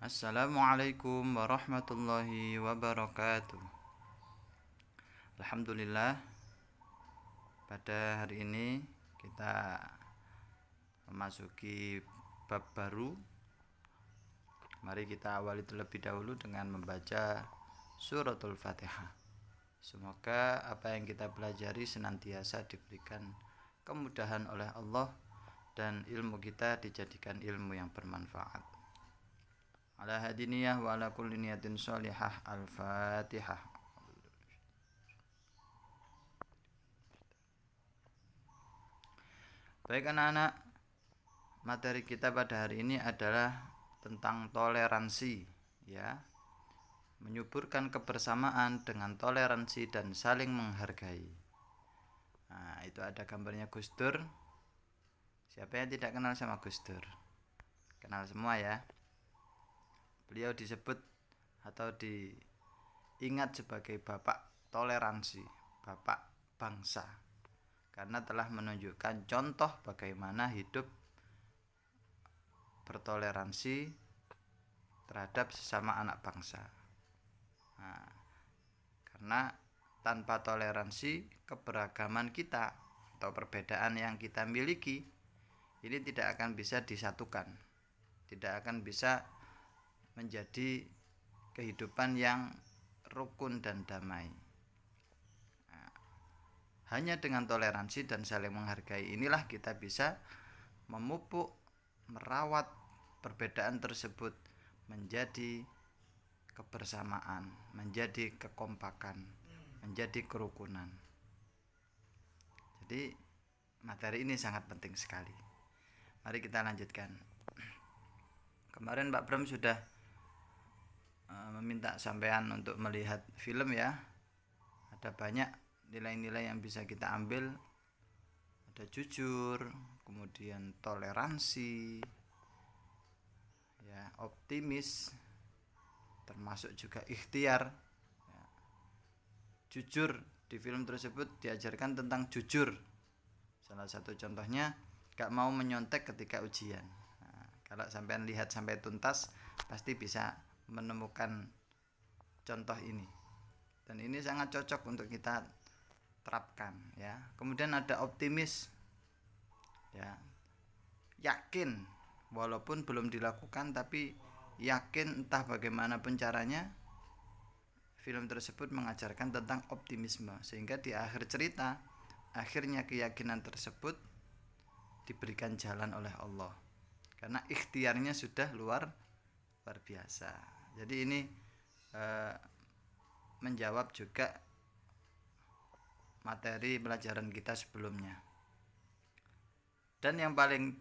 Assalamualaikum warahmatullahi wabarakatuh. Alhamdulillah, pada hari ini kita memasuki bab baru. Mari kita awali terlebih dahulu dengan membaca suratul Fatihah. Semoga apa yang kita pelajari senantiasa diberikan kemudahan oleh Allah dan ilmu kita dijadikan ilmu yang bermanfaat. Ala hadiniyah wa ala kulli niyatin sholihah. Al-Fatihah. Baik anak-anak, materi kita pada hari ini adalah tentang toleransi, ya. Menyuburkan kebersamaan dengan toleransi dan saling menghargai. Nah, itu ada gambarnya Gus Dur. Siapa yang tidak kenal sama Gus Dur? Kenal semua ya. Beliau disebut atau diingat sebagai bapak toleransi, bapak bangsa, karena telah menunjukkan contoh bagaimana hidup bertoleransi terhadap sesama anak bangsa. Nah, karena tanpa toleransi, keberagaman kita atau perbedaan yang kita miliki ini tidak akan bisa disatukan, tidak akan bisa menjadi kehidupan yang rukun dan damai. Hanya dengan toleransi dan saling menghargai inilah kita bisa memupuk, merawat perbedaan tersebut menjadi kebersamaan, menjadi kekompakan, menjadi kerukunan. Jadi materi ini sangat penting sekali. Mari kita lanjutkan. Kemarin Pak Bram sudah meminta sampean untuk melihat film ya. Ada banyak nilai-nilai yang bisa kita ambil. Ada jujur, kemudian toleransi, ya, optimis, termasuk juga ikhtiar. Ya. Jujur di film tersebut diajarkan tentang jujur. Salah satu contohnya gak mau menyontek ketika ujian. Nah, kalau sampean lihat sampai tuntas pasti bisa menemukan contoh ini, dan ini sangat cocok untuk kita terapkan ya. Kemudian ada optimis ya, yakin walaupun belum dilakukan tapi yakin entah bagaimanapun caranya. Film tersebut mengajarkan tentang optimisme sehingga di akhir cerita akhirnya keyakinan tersebut diberikan jalan oleh Allah karena ikhtiarnya sudah luar biasa. Jadi ini menjawab juga materi pelajaran kita sebelumnya. Dan yang paling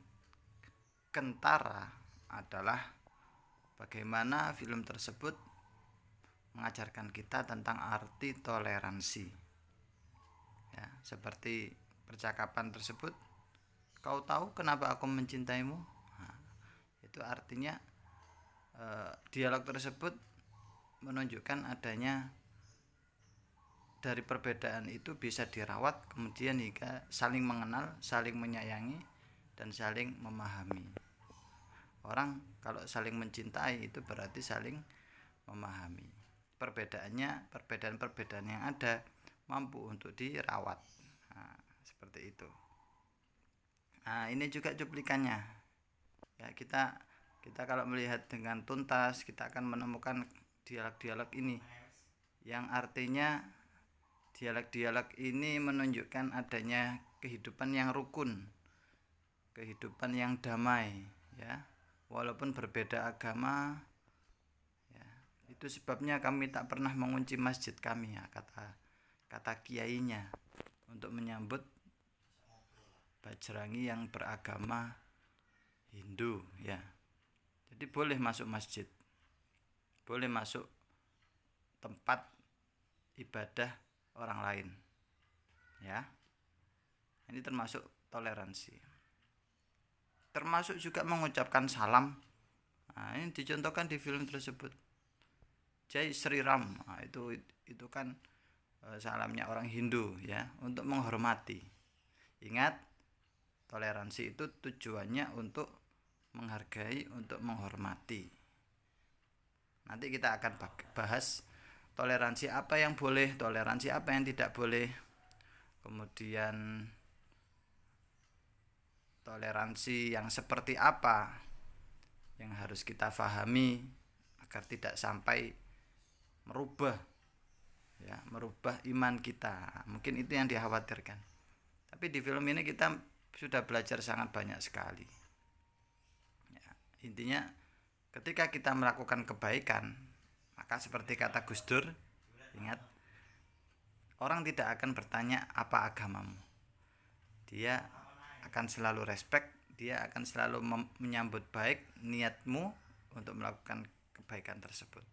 kentara adalah bagaimana film tersebut mengajarkan kita tentang arti toleransi. Ya, seperti percakapan tersebut, kau tahu kenapa aku mencintaimu? Nah, itu artinya dialog tersebut menunjukkan adanya dari perbedaan itu bisa dirawat kemudian hingga saling mengenal, saling menyayangi dan saling memahami. Orang kalau saling mencintai itu berarti saling memahami. Perbedaan-perbedaan yang ada mampu untuk dirawat. Nah, seperti itu. Nah, ini juga cuplikannya. Ya, kita kalau melihat dengan tuntas kita akan menemukan dialog-dialog ini yang artinya dialog-dialog ini menunjukkan adanya kehidupan yang rukun, kehidupan yang damai ya. Walaupun berbeda agama ya, itu sebabnya kami tak pernah mengunci masjid kami ya, kata kiainya untuk menyambut Bajrangi yang beragama Hindu ya. Jadi boleh masuk masjid, boleh masuk tempat ibadah orang lain ya. Ini termasuk toleransi, termasuk juga mengucapkan salam. Nah, ini dicontohkan di film tersebut, Jai Sri Ram. Nah, itu kan salamnya orang Hindu ya, untuk menghormati. Ingat, toleransi itu tujuannya untuk menghargai, untuk menghormati. Nanti kita akan bahas toleransi apa yang boleh, toleransi apa yang tidak boleh. Kemudian toleransi yang seperti apa yang harus kita pahami agar tidak sampai merubah iman kita. Mungkin itu yang dikhawatirkan. Tapi di film ini kita sudah belajar sangat banyak sekali. Ya, intinya ketika kita melakukan kebaikan, maka seperti kata Gus Dur, ingat, orang tidak akan bertanya apa agamamu. Dia akan selalu respect, dia akan selalu menyambut baik niatmu untuk melakukan kebaikan tersebut.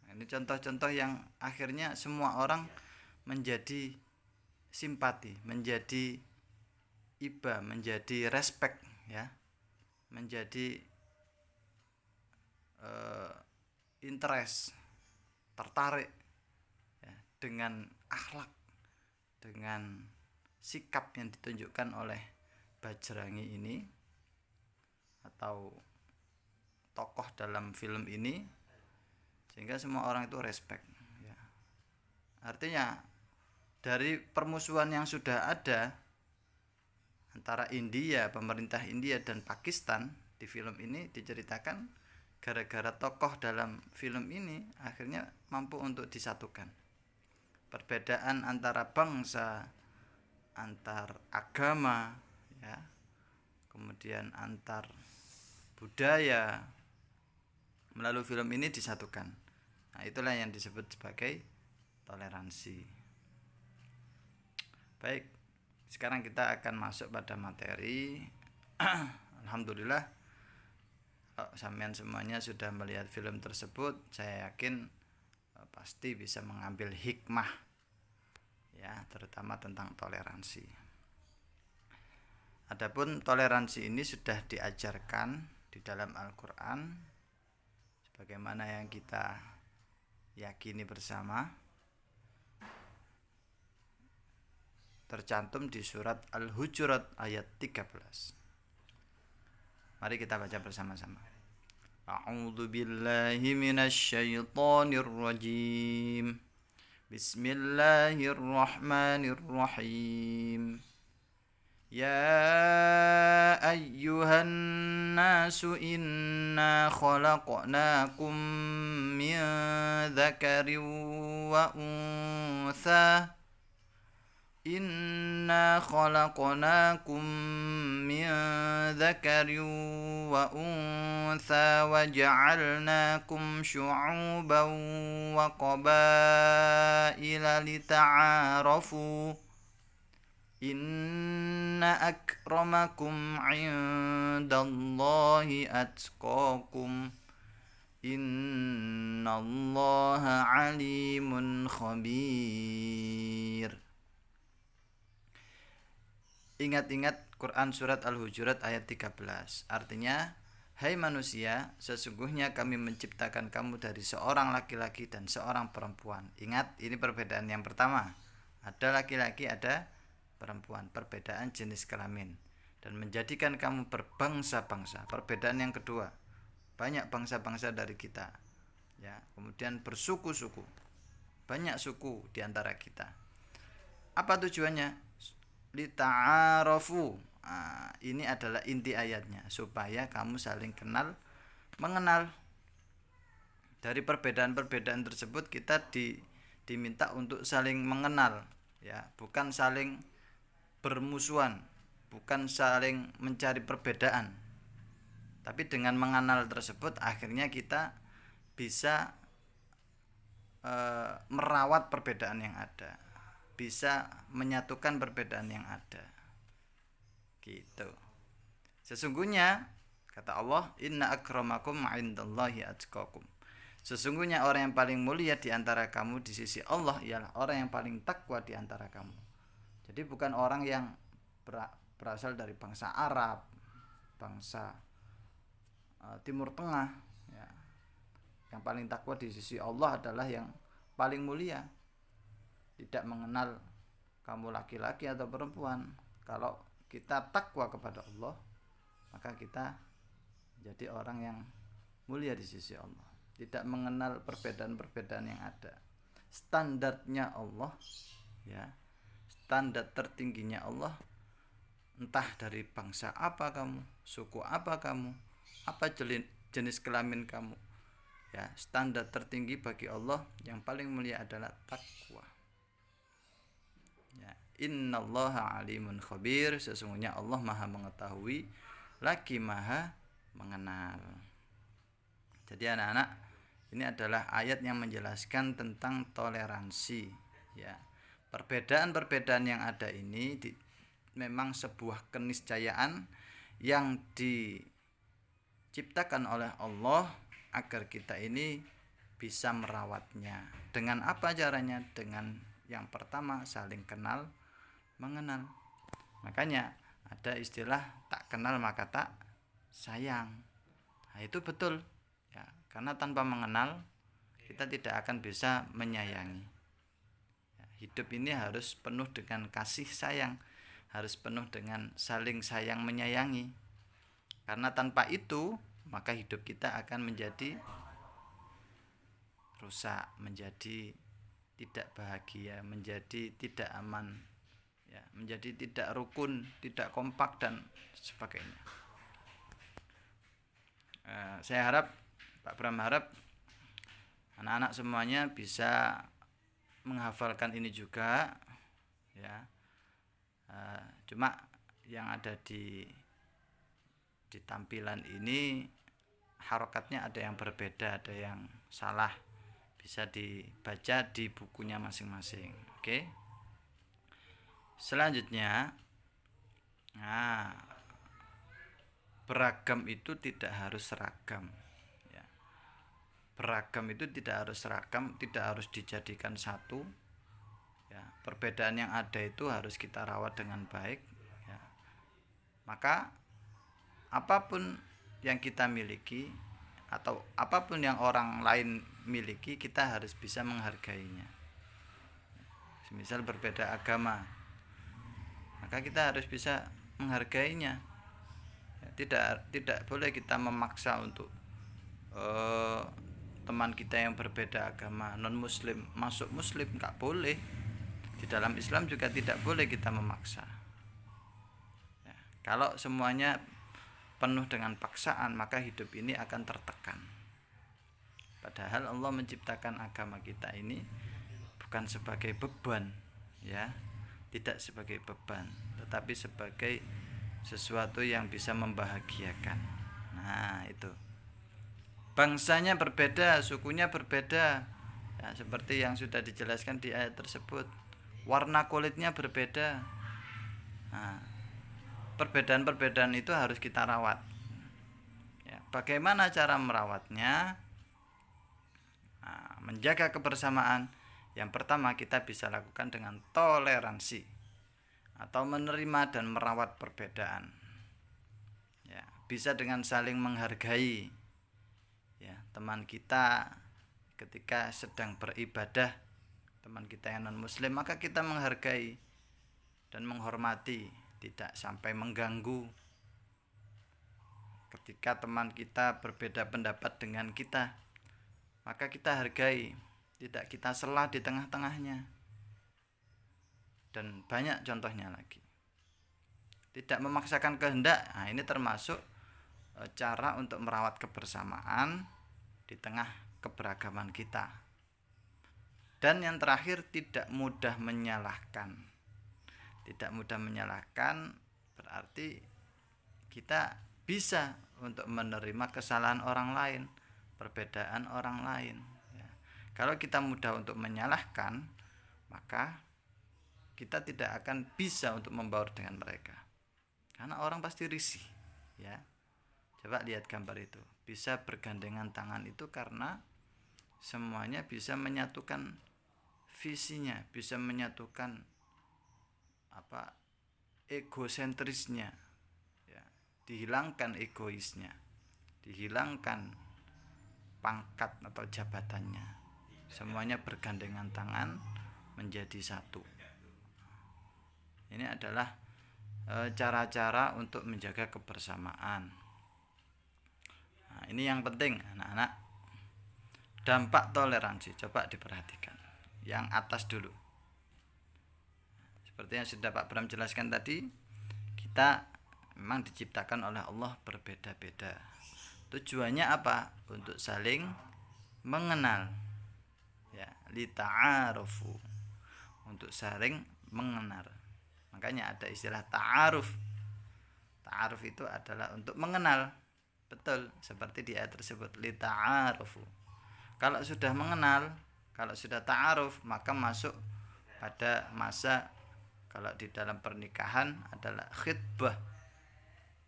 Nah, ini contoh-contoh yang akhirnya semua orang menjadi simpati, menjadi iba, menjadi respect, ya, menjadi interest, tertarik, ya, dengan akhlak, dengan sikap yang ditunjukkan oleh Bajrangi ini atau tokoh dalam film ini, sehingga semua orang itu respect, ya. Artinya dari permusuhan yang sudah ada antara India, pemerintah India dan Pakistan, di film ini diceritakan gara-gara tokoh dalam film ini akhirnya mampu untuk disatukan. Perbedaan antara bangsa, antar agama, ya, kemudian antar budaya, melalui film ini disatukan. Nah, itulah yang disebut sebagai toleransi. Baik, sekarang kita akan masuk pada materi. Alhamdulillah, kalau sampean semuanya sudah melihat film tersebut, saya yakin pasti bisa mengambil hikmah, ya, terutama tentang toleransi. Adapun toleransi ini sudah diajarkan di dalam Al-Quran sebagaimana yang kita yakini bersama, tercantum di surat Al-Hujurat ayat 13. Mari kita baca bersama-sama. A'udzu billahi minasyaitonir rajim. Bismillahirrahmanirrahim. Ya ayyuhan nasu inna khalaqnakum min dzakarin wa untha. Inna khalaqnakum min dzakarin wa untha wa ja'alnakum syu'uban wa qabaila lita'arafu. Inna akramakum 'indallahi atqakum. Innallaha 'alimun khabir. Ingat-ingat Quran surat Al-Hujurat ayat 13. Artinya, hai manusia, sesungguhnya kami menciptakan kamu dari seorang laki-laki dan seorang perempuan. Ingat, ini perbedaan yang pertama. Ada laki-laki, ada perempuan, perbedaan jenis kelamin. Dan menjadikan kamu berbangsa-bangsa. Perbedaan yang kedua, banyak bangsa-bangsa dari kita, ya. Kemudian bersuku-suku, banyak suku di antara kita. Apa tujuannya? Lita'arafu. Ini adalah inti ayatnya, supaya kamu saling kenal mengenal. Dari perbedaan-perbedaan tersebut kita diminta untuk saling mengenal, ya, bukan saling bermusuhan, bukan saling mencari perbedaan. Tapi dengan mengenal tersebut akhirnya kita bisa merawat perbedaan yang ada, bisa menyatukan perbedaan yang ada, gitu. Sesungguhnya kata Allah, inna akramakum 'indallahi atqakum. Sesungguhnya orang yang paling mulia di antara kamu di sisi Allah ialah orang yang paling takwa di antara kamu. Jadi bukan orang yang berasal dari bangsa Arab, bangsa Timur Tengah, ya. Yang paling takwa di sisi Allah adalah yang paling mulia. Tidak mengenal kamu laki-laki atau perempuan. Kalau kita takwa kepada Allah, maka kita jadi orang yang mulia di sisi Allah. tidak mengenal perbedaan-perbedaan yang ada. Standarnya Allah, ya, standar tertingginya Allah, entah dari bangsa apa kamu, suku apa kamu, apa jenis kelamin kamu, ya, standar tertinggi bagi Allah yang paling mulia adalah takwa. Ya, innallaha alimun khabir, sesungguhnya Allah maha mengetahui lagi maha mengenal. Jadi anak-anak, ini adalah ayat yang menjelaskan tentang toleransi, ya. Perbedaan-perbedaan yang ada ini memang sebuah keniscayaan yang diciptakan oleh Allah agar kita ini bisa merawatnya. Dengan apa caranya? Dengan yang pertama, saling kenal mengenal. Makanya ada istilah tak kenal maka tak sayang. Nah, itu betul. Karena tanpa mengenal kita tidak akan bisa menyayangi. Hidup ini harus penuh dengan kasih sayang, harus penuh dengan saling sayang menyayangi. Karena tanpa itu maka hidup kita akan menjadi rusak, menjadi tidak bahagia, menjadi tidak aman, ya, menjadi tidak rukun, tidak kompak dan sebagainya. Saya harap, Pak Bram harap anak-anak semuanya bisa menghafalkan ini juga, ya. Cuma yang ada di tampilan ini harokatnya ada yang berbeda, ada yang salah, bisa dibaca di bukunya masing-masing. Oke. Selanjutnya, beragam itu tidak harus seragam. Beragam itu tidak harus seragam, tidak harus dijadikan satu, ya. Perbedaan yang ada itu harus kita rawat dengan baik, ya. Maka apapun yang kita miliki atau apapun yang orang lain miliki, kita harus bisa menghargainya. Misal berbeda agama, maka kita harus bisa menghargainya, ya. Tidak boleh kita memaksa untuk teman kita yang berbeda agama, non muslim, masuk muslim, nggak boleh. Di dalam Islam juga tidak boleh kita memaksa, ya. Kalau semuanya penuh dengan paksaan, maka hidup ini akan tertekan. Padahal Allah menciptakan agama kita ini bukan sebagai beban, ya, tidak sebagai beban, tetapi sebagai sesuatu yang bisa membahagiakan. Nah, itu. Bangsanya berbeda, sukunya berbeda, ya, seperti yang sudah dijelaskan di ayat tersebut. Warna kulitnya berbeda. Nah, perbedaan-perbedaan itu harus kita rawat, ya. Bagaimana cara merawatnya? Menjaga kebersamaan. Yang pertama, kita bisa lakukan dengan toleransi atau menerima dan merawat perbedaan, ya. Bisa dengan saling menghargai, ya, teman kita ketika sedang beribadah, teman kita yang non muslim, maka kita menghargai dan menghormati, tidak sampai mengganggu. Ketika teman kita berbeda pendapat dengan kita, maka kita hargai, tidak kita sela di tengah-tengahnya. Dan banyak contohnya lagi. Tidak memaksakan kehendak. Nah, ini termasuk cara untuk merawat kebersamaan di tengah keberagaman kita. Dan yang terakhir, tidak mudah menyalahkan. Tidak mudah menyalahkan berarti kita bisa untuk menerima kesalahan orang lain, perbedaan orang lain, ya. Kalau kita mudah untuk menyalahkan, maka kita tidak akan bisa untuk membaur dengan mereka, karena orang pasti risih, ya. Coba lihat gambar itu, bisa bergandengan tangan itu karena semuanya bisa menyatukan visinya, bisa menyatukan egosentrisnya, ya. Dihilangkan egoisnya, dihilangkan pangkat atau jabatannya, semuanya bergandengan tangan menjadi satu. Ini adalah cara-cara untuk menjaga kebersamaan. Nah, ini yang penting anak-anak. Dampak toleransi coba diperhatikan. Yang atas dulu. Seperti yang sudah Pak Bram jelaskan tadi, kita memang diciptakan oleh Allah berbeda-beda. Tujuannya apa? Untuk saling mengenal. Ya, lita'arufu. Untuk saling mengenal. Makanya ada istilah ta'aruf. Ta'aruf itu adalah untuk mengenal. Betul, seperti di ayat tersebut, lita'arufu. Kalau sudah mengenal, kalau sudah ta'aruf, maka masuk pada masa kalau di dalam pernikahan adalah khitbah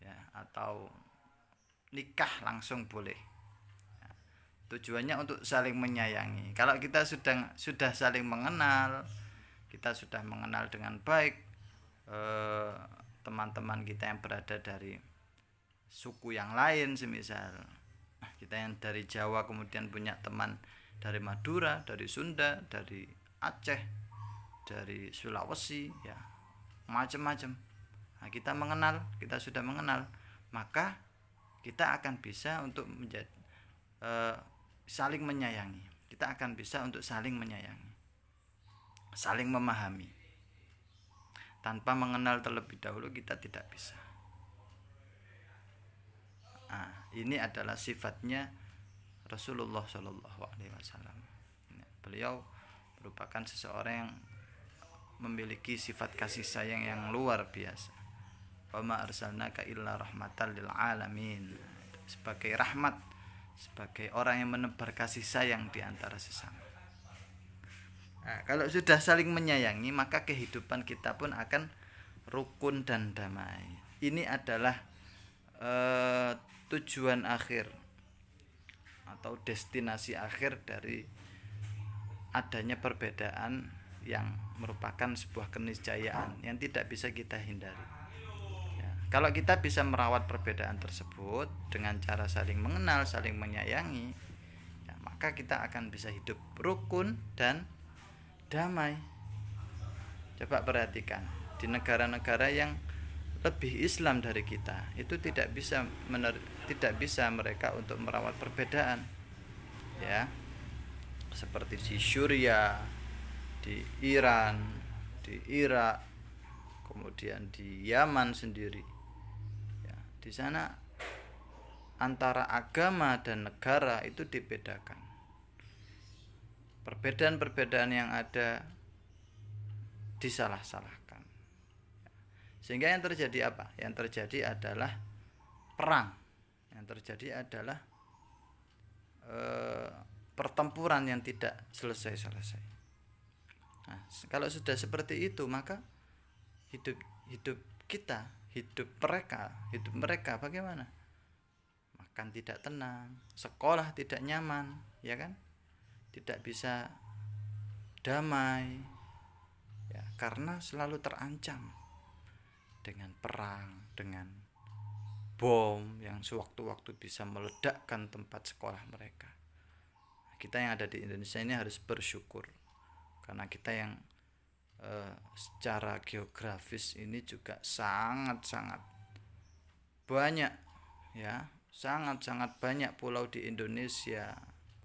ya, atau nikah langsung boleh ya. Tujuannya untuk saling menyayangi. Kalau kita sudah saling mengenal, kita sudah mengenal dengan baik teman-teman kita yang berada dari suku yang lain, semisal kita yang dari Jawa kemudian punya teman dari Madura, dari Sunda, dari Aceh, dari Sulawesi, ya macam-macam. Nah, kita sudah mengenal, maka kita akan bisa untuk menjadi saling menyayangi. Kita akan bisa untuk saling menyayangi, saling memahami. Tanpa mengenal terlebih dahulu kita tidak bisa. Nah, ini adalah sifatnya Rasulullah Shallallahu Alaihi Wasallam. Beliau merupakan seseorang yang memiliki sifat kasih sayang yang luar biasa. Wa ma arsalnaka illa rahmatan lil alamin. Sebagai rahmat, sebagai orang yang menebar kasih sayang di antara sesama. Nah, kalau sudah saling menyayangi, maka kehidupan kita pun akan rukun dan damai. Ini adalah tujuan akhir atau destinasi akhir dari adanya perbedaan yang merupakan sebuah keniscayaan yang tidak bisa kita hindari ya. Kalau kita bisa merawat perbedaan tersebut dengan cara saling mengenal, saling menyayangi ya, maka kita akan bisa hidup rukun dan damai. Coba perhatikan di negara-negara yang lebih Islam dari kita, itu tidak bisa mereka untuk merawat perbedaan ya, seperti di Syria, di Iran, di Irak, kemudian di Yaman sendiri ya, di sana antara agama dan negara itu dibedakan. Perbedaan-perbedaan yang ada disalah-salahkan. Sehingga yang terjadi apa? Yang terjadi adalah perang. Yang terjadi adalah pertempuran yang tidak selesai-selesai. Nah, kalau sudah seperti itu, maka hidup kita, hidup mereka bagaimana? Makan tidak tenang, sekolah tidak nyaman, ya kan? Tidak bisa damai, ya, karena selalu terancam dengan perang, dengan bom yang sewaktu-waktu bisa meledakkan tempat sekolah mereka. Kita yang ada di Indonesia ini harus bersyukur karena kita yang secara geografis ini juga sangat-sangat banyak ya, sangat-sangat banyak pulau di Indonesia.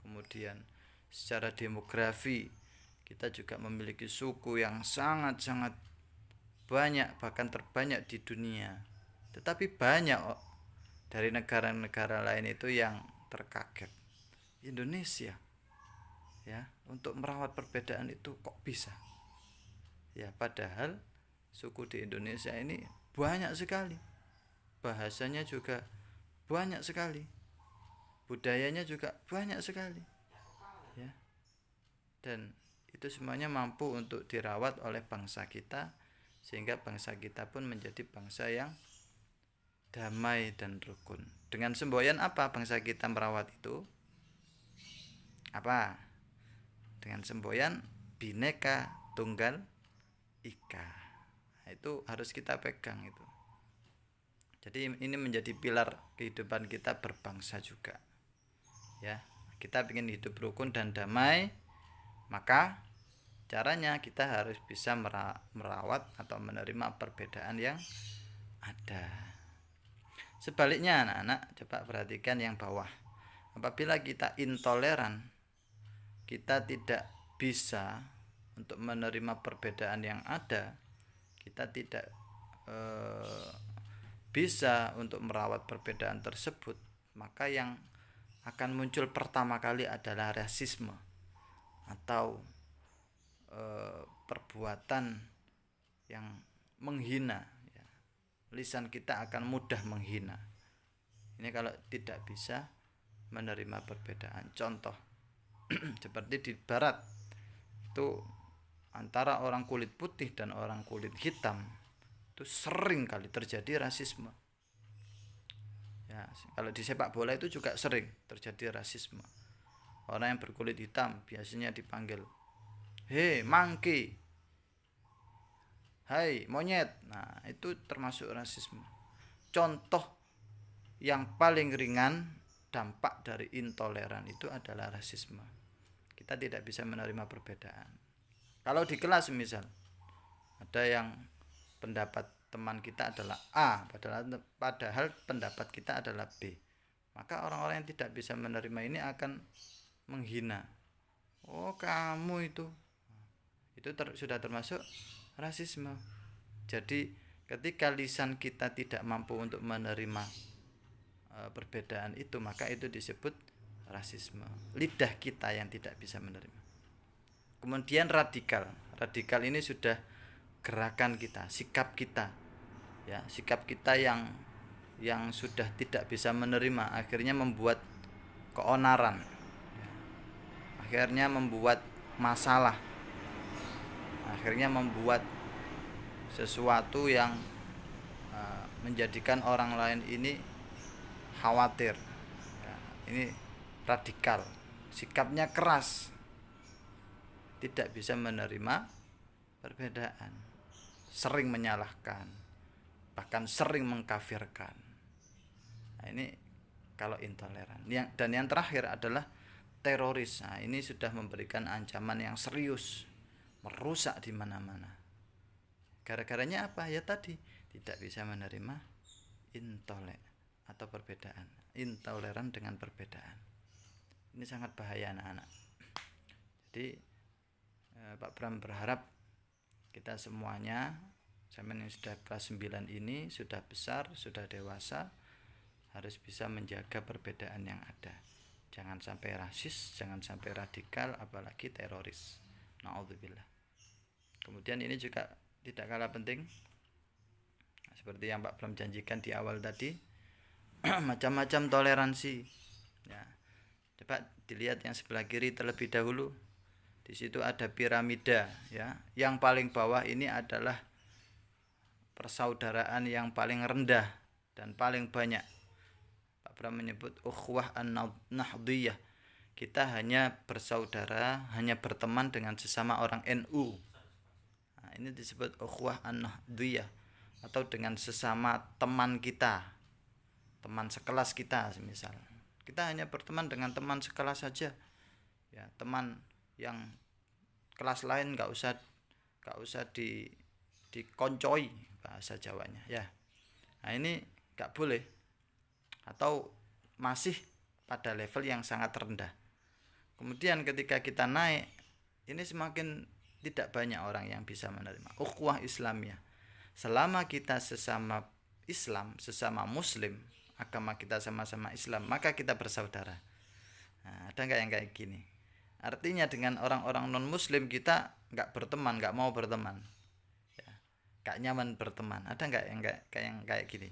Kemudian secara demografi kita juga memiliki suku yang sangat-sangat banyak, bahkan terbanyak di dunia. Tetapi banyak dari negara-negara lain itu yang terkaget. Indonesia ya, untuk merawat perbedaan itu kok bisa? Ya, padahal suku di Indonesia ini banyak sekali. Bahasanya juga banyak sekali. Budayanya juga banyak sekali. Ya. Dan itu semuanya mampu untuk dirawat oleh bangsa kita, sehingga bangsa kita pun menjadi bangsa yang damai dan rukun. Dengan semboyan apa bangsa kita merawat itu? Apa? Dengan semboyan Bhinneka Tunggal Ika. Nah, itu harus kita pegang itu. Jadi ini menjadi pilar kehidupan kita berbangsa juga. Ya, kita ingin hidup rukun dan damai, maka caranya kita harus bisa merawat atau menerima perbedaan yang ada. Sebaliknya anak-anak, coba perhatikan yang bawah. Apabila kita intoleran, kita tidak bisa untuk menerima perbedaan yang ada, kita tidak bisa untuk merawat perbedaan tersebut, maka yang akan muncul pertama kali adalah rasisme atau perbuatan yang menghina, ya. Lisan kita akan mudah menghina. Ini kalau tidak bisa menerima perbedaan. Contoh seperti di barat itu antara orang kulit putih dan orang kulit hitam itu sering kali terjadi rasisme. Ya, kalau di sepak bola itu juga sering terjadi rasisme. Orang yang berkulit hitam biasanya dipanggil "Hei monkey", "Hai monyet". Nah, itu termasuk rasisme. Contoh yang paling ringan dampak dari intoleran itu adalah rasisme. Kita tidak bisa menerima perbedaan. Kalau di kelas misal ada yang pendapat teman kita adalah A, padahal pendapat kita adalah B, maka orang-orang yang tidak bisa menerima ini akan menghina. Oh, kamu itu sudah termasuk rasisme. Jadi ketika lisan kita tidak mampu untuk menerima perbedaan itu, maka itu disebut rasisme. Lidah kita yang tidak bisa menerima. Kemudian radikal ini sudah gerakan kita, sikap kita, ya, sikap kita yang sudah tidak bisa menerima, akhirnya membuat keonaran, ya, akhirnya membuat masalah, akhirnya membuat sesuatu yang menjadikan orang lain ini khawatir, ya. Ini radikal, sikapnya keras, tidak bisa menerima perbedaan, sering menyalahkan, bahkan sering mengkafirkan. Nah, ini kalau intoleran. Dan yang terakhir adalah teroris. Nah, ini sudah memberikan ancaman yang serius, merusak di mana-mana. Gara-garanya apa? Ya tadi, tidak bisa menerima atau perbedaan. Intoleran dengan perbedaan. Ini sangat bahaya anak-anak. Jadi Pak Bram berharap kita semuanya, zaman yang sudah kelas 9 ini, sudah besar, sudah dewasa, harus bisa menjaga perbedaan yang ada. Jangan sampai rasis, jangan sampai radikal, apalagi teroris. Na'udzubillah. Kemudian ini juga tidak kalah penting, seperti yang Pak Bram janjikan di awal tadi, macam-macam toleransi, ya. Coba dilihat yang sebelah kiri terlebih dahulu. Di situ ada piramida, ya. Yang paling bawah ini adalah persaudaraan yang paling rendah dan paling banyak. Pak Bram menyebut ukhuwah an-nahdhiyah. Kita hanya bersaudara, hanya berteman dengan sesama orang NU. Nah, ini disebut ukhuwah an-nahdhiyah, atau dengan sesama teman kita, teman sekelas kita semisal. Kita hanya berteman dengan teman sekelas saja, ya. Teman yang kelas lain nggak usah dikoncoi, bahasa Jawanya, ya. Nah, ini nggak boleh, atau masih pada level yang sangat rendah. Kemudian ketika kita naik, ini semakin tidak banyak orang yang bisa menerima ukhuwah Islamiyah. Selama kita sesama Islam, sesama Muslim, agama kita sama-sama Islam, maka kita bersaudara. Nah, ada nggak yang kayak gini? Artinya dengan orang-orang non Muslim kita nggak berteman, nggak mau berteman, ya, nggak nyaman berteman. Ada nggak yang kayak gini?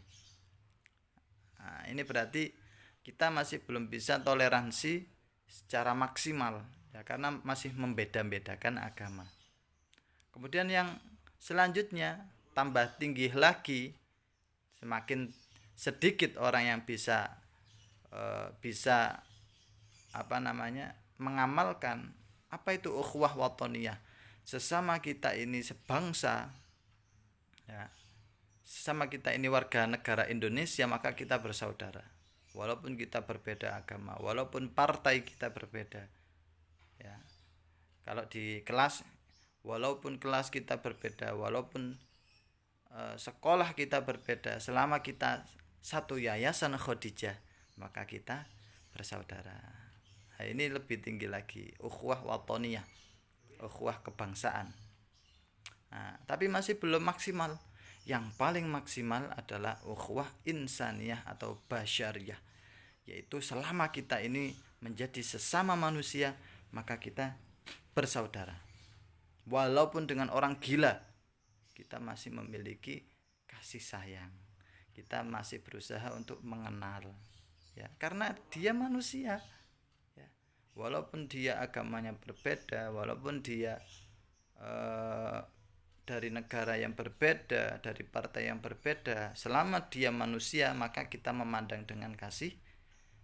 Nah, ini berarti kita masih belum bisa toleransi secara maksimal, ya, karena masih membeda-bedakan agama. Kemudian yang selanjutnya tambah tinggi lagi, semakin sedikit orang yang bisa mengamalkan apa itu ukhuwah watoniyah, sesama kita ini sebangsa, ya, sesama kita ini warga negara Indonesia, maka kita bersaudara walaupun kita berbeda agama, walaupun partai kita berbeda, ya. Kalau di kelas, walaupun kelas kita berbeda, walaupun sekolah kita berbeda, selama kita satu yayasan Khadijah, maka kita bersaudara. Nah, ini lebih tinggi lagi, ukhuwah watoniyah, ukhuwah kebangsaan. Nah, tapi masih belum maksimal. Yang paling maksimal adalah ukhuwah insaniyah atau basyariyah, yaitu selama kita ini menjadi sesama manusia, maka kita bersaudara. Walaupun dengan orang gila, kita masih memiliki kasih sayang. Kita masih berusaha untuk mengenal, ya, karena dia manusia. Ya. Walaupun dia agamanya berbeda, walaupun dia dari negara yang berbeda, dari partai yang berbeda, selama dia manusia, maka kita memandang dengan kasih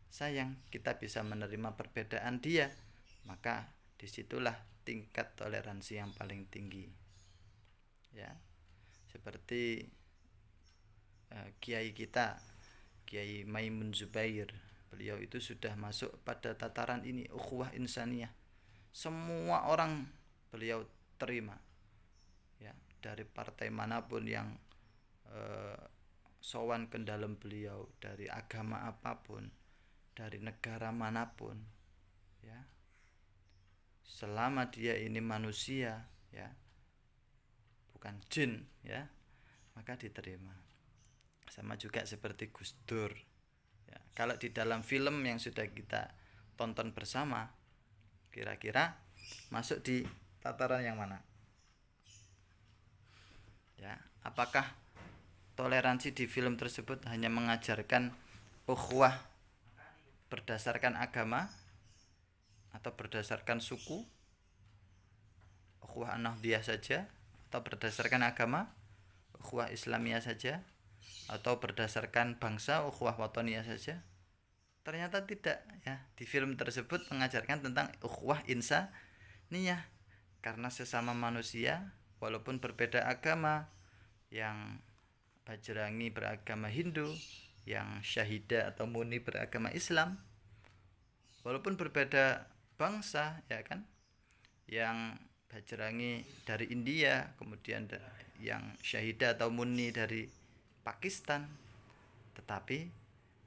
sayang. Kita bisa menerima perbedaan dia, maka disitulah tingkat toleransi yang paling tinggi. Ya, seperti kiai kita, Kiai Maimun Zubair, beliau itu sudah masuk pada tataran ini, ukhuwah insaniyah. Semua orang beliau terima, ya, dari partai manapun yang sowan ke dalam beliau, dari agama apapun, dari negara manapun, ya, selama dia ini manusia, ya, bukan jin, ya, maka diterima. Sama juga seperti Gus Dur, ya, kalau di dalam film yang sudah kita tonton bersama, kira-kira masuk di tataran yang mana? Ya, apakah toleransi di film tersebut hanya mengajarkan ukhuwah berdasarkan agama atau berdasarkan suku, ukhuwah an-nahdiyah saja, atau berdasarkan agama, ukhuwah Islamiyah saja, atau berdasarkan bangsa, ukhuwah watoniyah saja? Ternyata tidak, ya. Di film tersebut mengajarkan tentang ukhuwah insaniyah, karena sesama manusia walaupun berbeda agama, yang Bajrangi beragama Hindu, yang Syahida atau Muni beragama Islam, walaupun berbeda bangsa, ya kan, yang Bajrangi dari India, kemudian yang Syahida atau Muni dari Pakistan, tetapi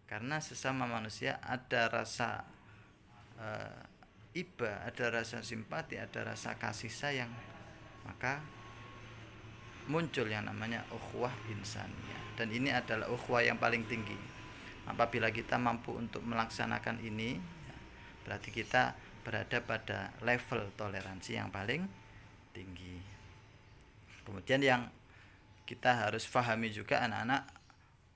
karena sesama manusia ada rasa iba, ada rasa simpati, ada rasa kasih sayang, maka muncul yang namanya ukhuwah insaniyah. Dan ini adalah ukhuwah yang paling tinggi. Apabila kita mampu untuk melaksanakan ini, berarti kita berada pada level toleransi yang paling tinggi. Kemudian yang kita harus pahami juga anak-anak,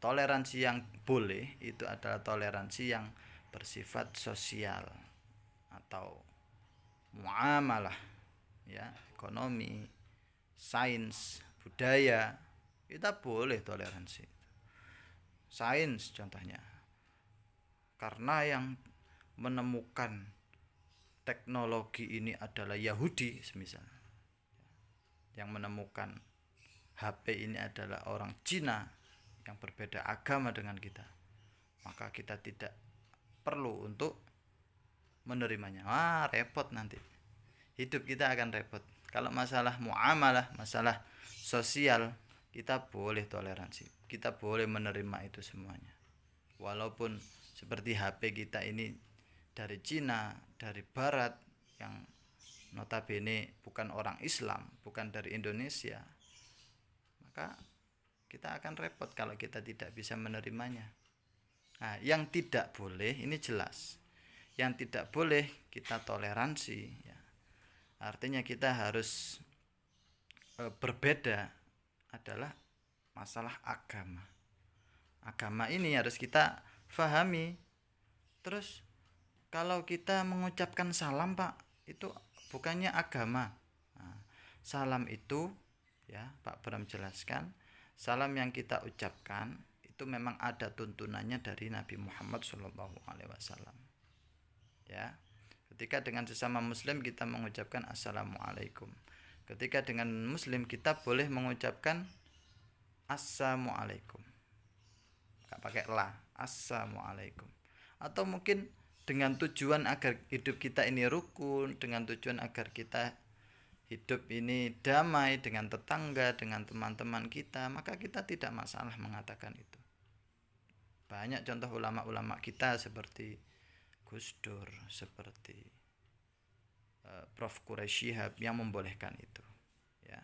toleransi yang boleh itu adalah toleransi yang bersifat sosial atau muamalah, ya, ekonomi, sains, budaya, kita boleh toleransi. Sains contohnya, karena yang menemukan teknologi ini adalah Yahudi semisal, yang menemukan HP ini adalah orang Cina yang berbeda agama dengan kita, maka kita tidak perlu untuk menerimanya. Repot nanti, hidup kita akan repot. Kalau masalah muamalah, masalah sosial, kita boleh toleransi, kita boleh menerima itu semuanya. Walaupun seperti HP kita ini dari Cina, dari Barat, yang notabene bukan orang Islam, bukan dari Indonesia, maka kita akan repot kalau kita tidak bisa menerimanya. Nah, yang tidak boleh ini jelas, yang tidak boleh kita toleransi, ya, artinya kita harus berbeda, adalah masalah agama. Agama ini harus kita fahami. Terus kalau kita mengucapkan salam, Pak, itu bukannya agama. Nah, salam itu, ya, Pak Bram jelaskan, salam yang kita ucapkan itu memang ada tuntunannya dari Nabi Muhammad SAW. Ya, ketika dengan sesama Muslim kita mengucapkan assalamualaikum. Ketika dengan Muslim kita boleh mengucapkan assalamualaikum, gak pakai la, assalamualaikum. Atau mungkin dengan tujuan agar hidup kita ini rukun, dengan tujuan agar kita hidup ini damai dengan tetangga, dengan teman-teman kita, maka kita tidak masalah mengatakan itu. Banyak contoh ulama-ulama kita seperti Gus Dur, seperti Prof. Quraisy Shihab yang membolehkan itu, ya.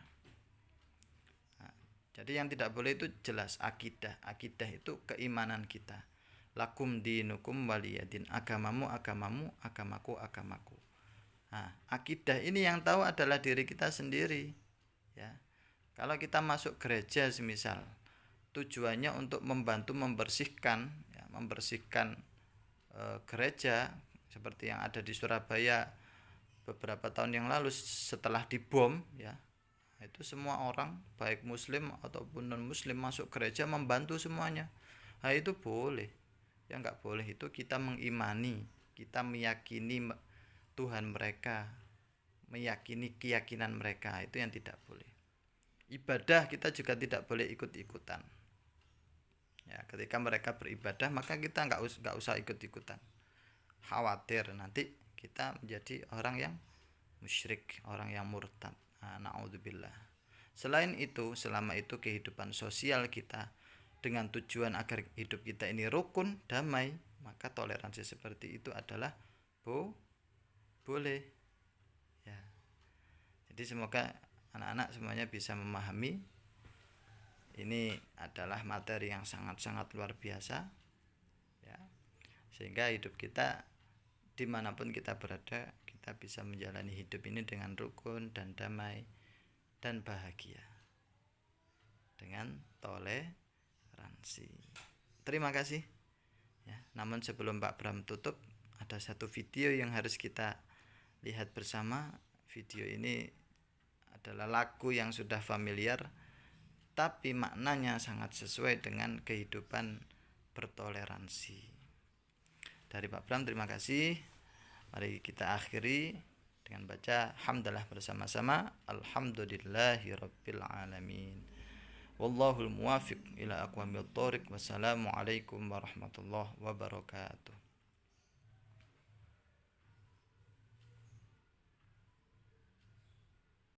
Nah, jadi yang tidak boleh itu jelas akidah. Akidah itu keimanan kita. Lakum dinukum waliyadin, agamamu agamamu, agamaku agamaku. Nah, akidah ini yang tahu adalah diri kita sendiri, ya. Kalau kita masuk gereja semisal tujuannya untuk membantu membersihkan, ya, membersihkan gereja seperti yang ada di Surabaya beberapa tahun yang lalu setelah dibom, ya, itu semua orang baik muslim ataupun non muslim masuk gereja membantu semuanya. Nah, itu boleh. Yang nggak boleh itu kita mengimani, kita meyakini Tuhan mereka, meyakini keyakinan mereka, itu yang tidak boleh. Ibadah kita juga tidak boleh ikut-ikutan, ya. Ketika mereka beribadah maka kita nggak usah ikut-ikutan, khawatir nanti kita menjadi orang yang musyrik, orang yang murtad. Na'udzubillah. Selain itu, selama itu kehidupan sosial kita dengan tujuan agar hidup kita ini rukun, damai, maka toleransi seperti itu adalah boleh, ya. Jadi semoga anak-anak semuanya bisa memahami ini adalah materi yang sangat-sangat luar biasa, ya, sehingga hidup kita dimanapun kita berada, kita bisa menjalani hidup ini dengan rukun dan damai dan bahagia dengan toleransi. Terima kasih, ya. Namun sebelum Pak Bram tutup, ada satu video yang harus kita lihat bersama. Video ini adalah lagu yang sudah familiar, tapi maknanya sangat sesuai dengan kehidupan bertoleransi. Dari Pak Bram, terima kasih. Mari kita akhiri dengan baca hamdalah bersama-sama. Alhamdulillahirabbil alamin. Wallahul muwafiq ila aqwamit thoriq. Wassalamualaikum warahmatullahi wabarakatuh.